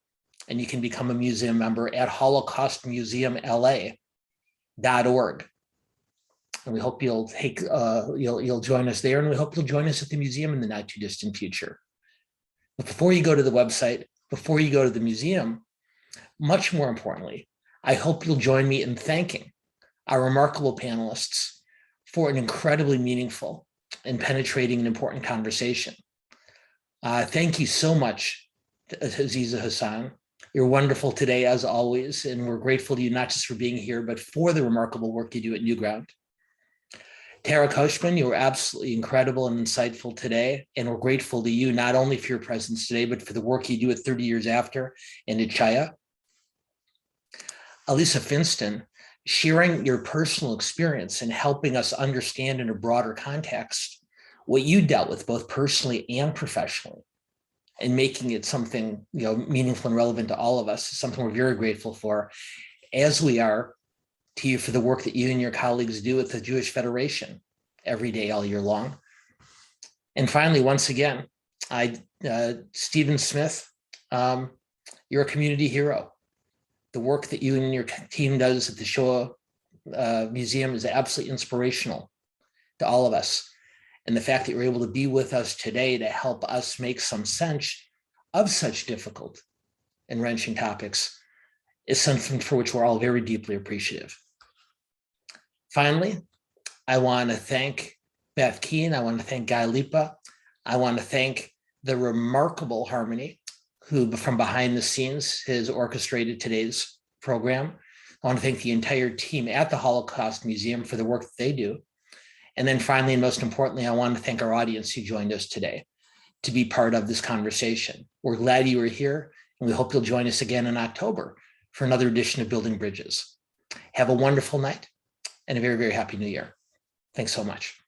And you can become a museum member at holocaustmuseumla.org. And we hope you'll join us there, and we hope you'll join us at the museum in the not too distant future. But before you go to the website, before you go to the museum, much more importantly, I hope you'll join me in thanking our remarkable panelists for an incredibly meaningful and penetrating and important conversation. Thank you so much, Aziza Hassan. You're wonderful today, as always, and we're grateful to you not just for being here, but for the remarkable work you do at Newground. Tara Koshman, you were absolutely incredible and insightful today, and we're grateful to you not only for your presence today, but for the work you do at 30 Years After and at Chaya. Elisa Finston, sharing your personal experience and helping us understand in a broader context what you dealt with both personally and professionally, and making it something meaningful and relevant to all of us is something we're very grateful for, as we are to you for the work that you and your colleagues do at the Jewish Federation every day, all year long. And finally, once again, Stephen Smith, you're a community hero. The work that you and your team does at the Shoah Museum is absolutely inspirational to all of us. And the fact that you're able to be with us today to help us make some sense of such difficult and wrenching topics is something for which we're all very deeply appreciative. Finally, I want to thank Beth Keen. I want to thank Guy Lipa. I want to thank the remarkable Harmony, who from behind the scenes has orchestrated today's program. I want to thank the entire team at the Holocaust Museum for the work that they do. And then finally, and most importantly, I want to thank our audience who joined us today to be part of this conversation. We're glad you were here, and we hope you'll join us again in October for another edition of Building Bridges. Have a wonderful night and a very, very happy New Year. Thanks so much.